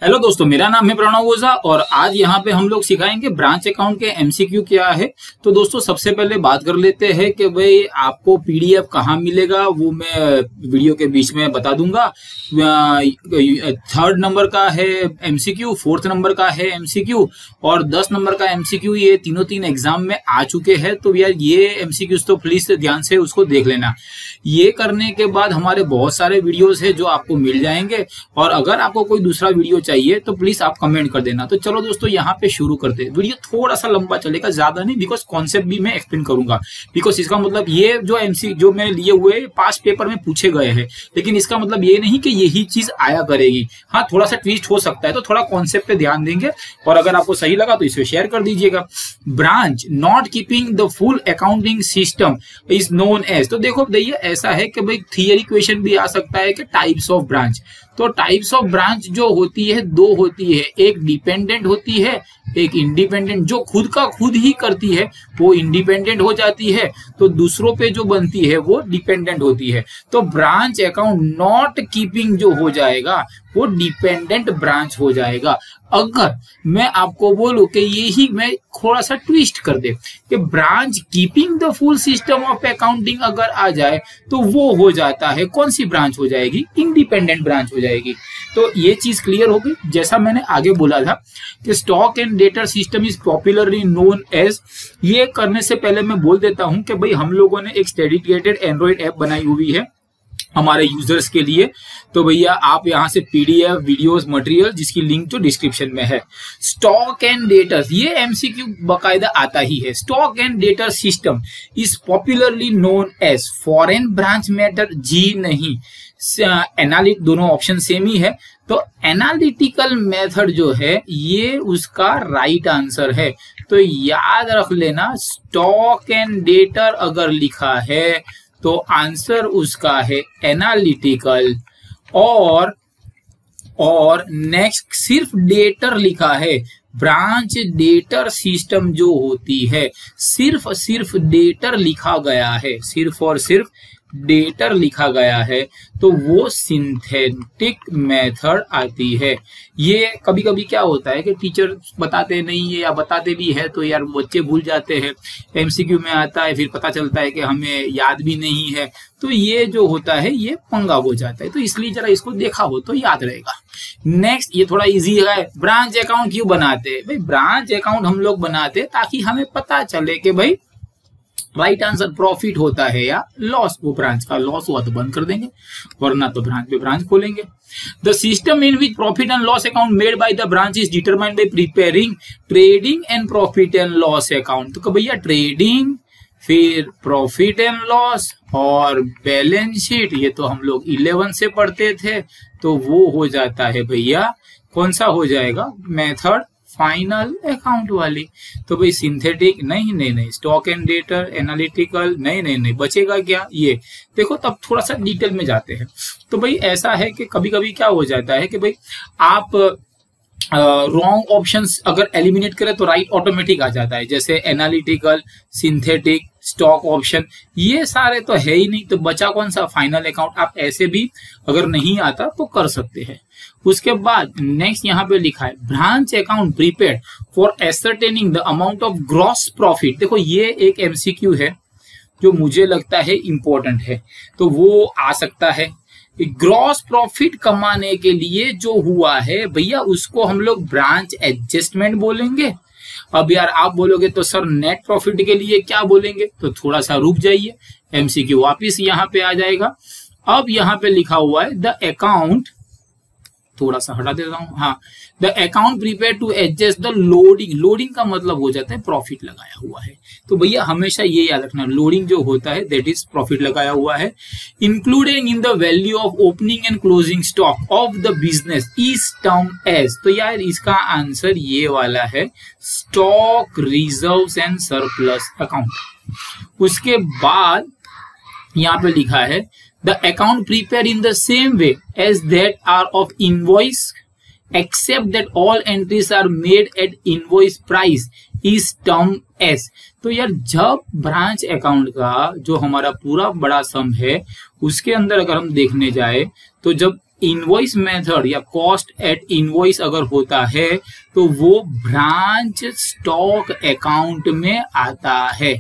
Hello दोस्तों, मेरा नाम है प्रणव ओझा और आज यहाँ पे हम लोग सिखाएंगे ब्रांच अकाउंट के एमसीक्यू क्या है। तो दोस्तों सबसे पहले बात कर लेते हैं कि भाई आपको पीडीएफ कहाँ मिलेगा, वो मैं वीडियो के बीच में बता दूंगा। 3rd नंबर का है एमसीक्यू, 4th नंबर का है एमसीक्यू और 10 नंबर का एमसीक्यू। ये तीन एग्जाम में आ चुके हैं, तो यार ये एमसीक्यूज तो प्लीज ध्यान से उसको देख लेना। ये करने के बाद हमारे बहुत सारे वीडियोस है जो आपको मिल जाएंगे, और अगर आपको कोई दूसरा वीडियो चाहिए तो प्लीज आप कमेंट कर देना। तो चलो दोस्तों यहाँ पे शुरू करते हैं। वीडियो थोड़ा सा लंबा चलेगा, ज्यादा नहीं, बिकॉज कॉन्सेप्ट भी मैं एक्सप्लेन करूंगा। बिकॉज इसका मतलब ये जो मैं लिए हुए पास्ट पेपर में पूछे गए हैं, लेकिन इसका मतलब ये नहीं कि यही चीज आया करेगी। हाँ, थोड़ा सा ट्विस्ट हो सकता है, तो थोड़ा कॉन्सेप्ट पे ध्यान देंगे, और अगर आपको सही लगा तो इसे शेयर कर दीजिएगा। Branch not keeping the full accounting system is known as. तो देखो भैया ऐसा है कि भाई थियरी क्वेश्चन भी आ सकता है कि टाइप्स ऑफ ब्रांच। तो टाइप्स ऑफ ब्रांच जो होती है दो होती है, एक डिपेंडेंट होती है, एक इंडिपेंडेंट। जो खुद का खुद ही करती है वो इंडिपेंडेंट हो जाती है, तो दूसरों पे जो बनती है वो डिपेंडेंट होती है। तो ब्रांच अकाउंट नॉट कीपिंग जो हो जाएगा वो डिपेंडेंट ब्रांच हो जाएगा। अगर मैं आपको बोलूं कि यही मैं थोड़ा सा ट्विस्ट कर दे कि branch keeping the full system of accounting अगर आ जाए तो वो हो जाता है, कौन सी ब्रांच हो जाएगी? इंडिपेंडेंट ब्रांच हो जाएगी। तो ये चीज क्लियर हो गई। जैसा मैंने आगे बोला था कि stock and debtor system is popularly known as. ये करने से पहले मैं बोल देता हूं कि भाई हम लोगों ने एक डेडिकेटेड एंड्रॉइड ऐप बनाई हुई है हमारे यूजर्स के लिए। तो भैया आप यहां से पीडीएफ वीडियोस मटेरियल, जिसकी लिंक तो डिस्क्रिप्शन में है। स्टॉक एंड डेटर, ये एमसीक्यू बकायदा आता ही है। Stock and debtor system is popularly known as foreign branch matter. जी नहीं, एनालिट, दोनों ऑप्शन सेम ही है। तो एनालिटिकल मेथड जो है ये उसका राइट आंसर है। तो याद रख लेना, स्टॉक एंड डेटर अगर लिखा है तो आंसर उसका है एनालिटिकल। और नेक्स्ट सिर्फ डेटर लिखा है, ब्रांच डेटर सिस्टम जो होती है, सिर्फ डेटर लिखा गया है, सिर्फ और सिर्फ डेटर लिखा गया है, तो वो सिंथेटिक मेथड आती है। ये कभी कभी क्या होता है कि टीचर बताते नहीं है, या बताते भी है तो यार बच्चे भूल जाते हैं। एमसीक्यू में आता है, फिर पता चलता है कि हमें याद भी नहीं है, तो ये जो होता है ये पंगा हो जाता है। तो इसलिए जरा इसको देखा हो तो याद रहेगा। नेक्स्ट, ये थोड़ा इजी है। ब्रांच अकाउंट क्यों बनाते हैं? भाई ब्रांच अकाउंट हम लोग बनाते हैं ताकि हमें पता चले कि भाई राइट आंसर प्रॉफिट होता है या लॉस। वो ब्रांच का लॉस हुआ तो बंद कर देंगे, वरना तो ब्रांच पे ब्रांच खोलेंगे। The system in which profit and loss account made by the branch is determined by preparing trading and profit and loss account. तो भैया ट्रेडिंग, फिर प्रॉफिट एंड लॉस और बैलेंस शीट, ये तो हम लोग 11 से पढ़ते थे। तो वो हो जाता है भैया, कौन सा हो जाएगा मेथड? फाइनल अकाउंट वाली। तो भाई सिंथेटिक नहीं, स्टॉक एंड डेटर, एनालिटिकल नहीं, बचेगा क्या? ये देखो, तब थोड़ा सा डिटेल में जाते हैं। तो भाई ऐसा है कि कभी कभी क्या हो जाता है कि भाई आप रॉन्ग ऑप्शंस अगर एलिमिनेट करें तो राइट ऑटोमेटिक आ जाता है। जैसे एनालिटिकल, सिंथेटिक, स्टॉक ऑप्शन, ये सारे तो है ही नहीं, तो बचा कौन सा? Final account. आप ऐसे भी अगर नहीं आता तो कर सकते हैं। उसके बाद नेक्स्ट यहाँ पे लिखा है branch account prepaid for ascertaining the amount of gross profit. देखो ये एक एमसीक्यू है जो मुझे लगता है इंपॉर्टेंट है, तो वो आ सकता है। ग्रॉस प्रॉफिट कमाने के लिए जो हुआ है भैया, उसको हम लोग ब्रांच एडजस्टमेंट बोलेंगे। अब यार आप बोलोगे तो सर नेट प्रॉफिट के लिए क्या बोलेंगे? तो थोड़ा सा रुक जाइए, एमसीक्यू वापिस यहाँ पे आ जाएगा। अब यहाँ पे लिखा हुआ है द अकाउंट, थोड़ा सा हटा देता हूं, हाँ, the account prepare to adjust the loading. Loading का मतलब हो जाता है प्रॉफिट लगाया हुआ है। तो भैया हमेशा ये याद रखना, लोडिंग जो होता है दैट इज प्रॉफिट लगाया हुआ है। Including in the value of opening and closing stock of the business is term as. तो यार इसका आंसर ये वाला है, stock reserves and surplus account. उसके बाद यहाँ पे लिखा है the account prepared in the same way as that are of invoice except that all entries are made at invoice price is term as। तो यार जब ब्रांच अकाउंट का जो हमारा पूरा बड़ा सम है उसके अंदर अगर हम देखने जाए तो जब इनवॉइस मेथड या कॉस्ट एट इनवॉइस अगर होता है तो वो ब्रांच स्टॉक अकाउंट में आता है।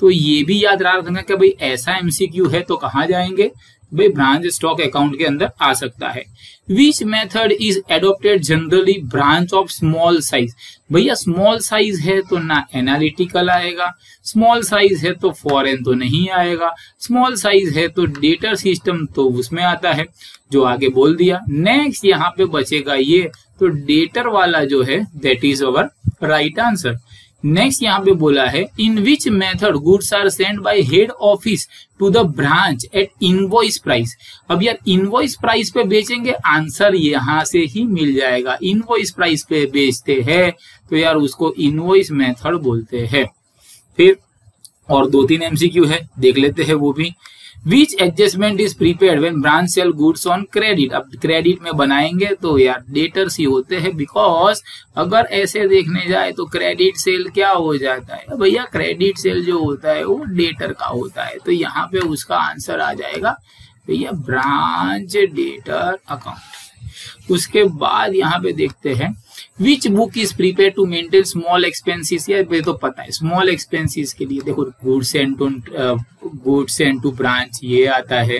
तो ये भी याद रखना कि भाई ऐसा एमसीक्यू है तो कहाँ जाएंगे, भाई ब्रांच स्टॉक अकाउंट के अंदर आ सकता है। Which method is adopted generally branch of small size, भैया स्मॉल साइज है तो ना एनालिटिकल आएगा, स्मॉल साइज है तो फॉरेन तो नहीं आएगा, स्मॉल साइज है तो डेटा सिस्टम तो उसमें आता है, जो आगे बोल दिया। नेक्स्ट यहाँ पे बचेगा ये, तो डेटर वाला जो है that is our right answer. Next यहाँ पे बोला है in which method goods are send by head office to the branch at invoice price. अब यार इनवॉइस प्राइस पे बेचेंगे, आंसर यहाँ से ही मिल जाएगा। इनवॉइस प्राइस पे बेचते हैं तो यार उसको इनवॉइस मेथड बोलते हैं। फिर और 2-3 एमसीक्यू है, देख लेते हैं वो भी। Which adjustment is prepaid when branch sell goods on credit. अब क्रेडिट में बनाएंगे तो यार डेटर्स ही होते हैं, बिकॉज अगर ऐसे देखने जाए तो क्रेडिट सेल क्या हो जाता है भैया, क्रेडिट सेल जो होता है वो डेटर का होता है। तो यहाँ पे उसका आंसर आ जाएगा भैया ब्रांच डेटर अकाउंट। उसके बाद यहाँ पे देखते हैं which book is prepaid to maintain small expenses. ये तो पता है स्मॉल एक्सपेंसिस के लिए देखो गुड्स एंड टू ब्रांच ये आता है,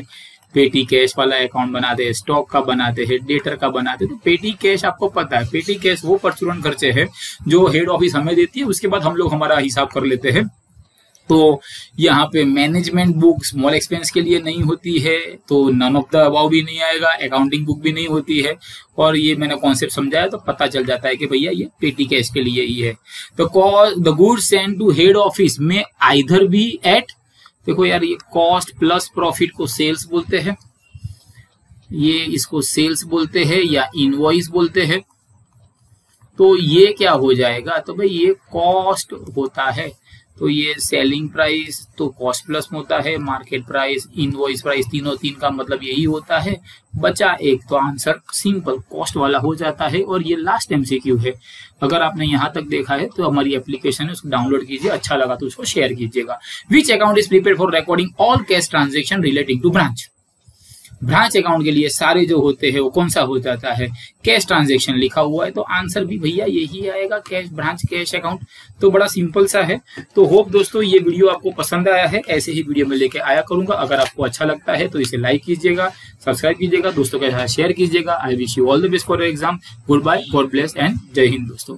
पेटी कैश वाला अकाउंट बनाते हैं, स्टॉक का बनाते हैं, डेटर का बनाते हैं। तो पेटी कैश आपको पता है, पेटी कैश वो परचूरन खर्चे हैं जो हेड ऑफिस हमें देती है, उसके बाद हम लोग हमारा हिसाब कर लेते हैं। तो यहाँ पे मैनेजमेंट बुक स्मॉल एक्सपेंस के लिए नहीं होती है, तो नन ऑफ द अबाव भी नहीं आएगा, अकाउंटिंग बुक भी नहीं होती है, और ये मैंने कॉन्सेप्ट समझाया तो पता चल जाता है कि भैया ये पेटी कैश के लिए ही है। तो the goods send to head office में आइदर भी एट, देखो यार ये कॉस्ट प्लस प्रॉफिट को सेल्स बोलते हैं, ये इसको सेल्स बोलते हैं या इनवॉइस बोलते हैं। तो ये क्या हो जाएगा, तो भाई ये कॉस्ट होता है, तो ये सेलिंग प्राइस तो कॉस्ट प्लस होता है, मार्केट प्राइस, इनवॉइस प्राइस, तीन का मतलब यही होता है। बचा एक, तो आंसर सिंपल कॉस्ट वाला हो जाता है। और ये लास्ट एमसीक्यू है, अगर आपने यहाँ तक देखा है तो हमारी एप्लीकेशन है उसको डाउनलोड कीजिए, अच्छा लगा तो उसको शेयर कीजिएगा। Which account is prepaid for recording all cash transaction relating to branch. Branch account के लिए सारे जो होते हैं वो कौन सा हो जाता है, कैश ट्रांजैक्शन लिखा हुआ है, तो आंसर भी भैया यही आएगा, कैश ब्रांच कैश अकाउंट। तो बड़ा सिंपल सा है। तो होप दोस्तों ये वीडियो आपको पसंद आया है, ऐसे ही वीडियो में लेके आया करूंगा। अगर आपको अच्छा लगता है तो इसे लाइक कीजिएगा, सब्सक्राइब कीजिएगा, दोस्तों के साथ शेयर कीजिएगा। I wish you all the best for your exam. Good bye, God bless and जय हिंद दोस्तों।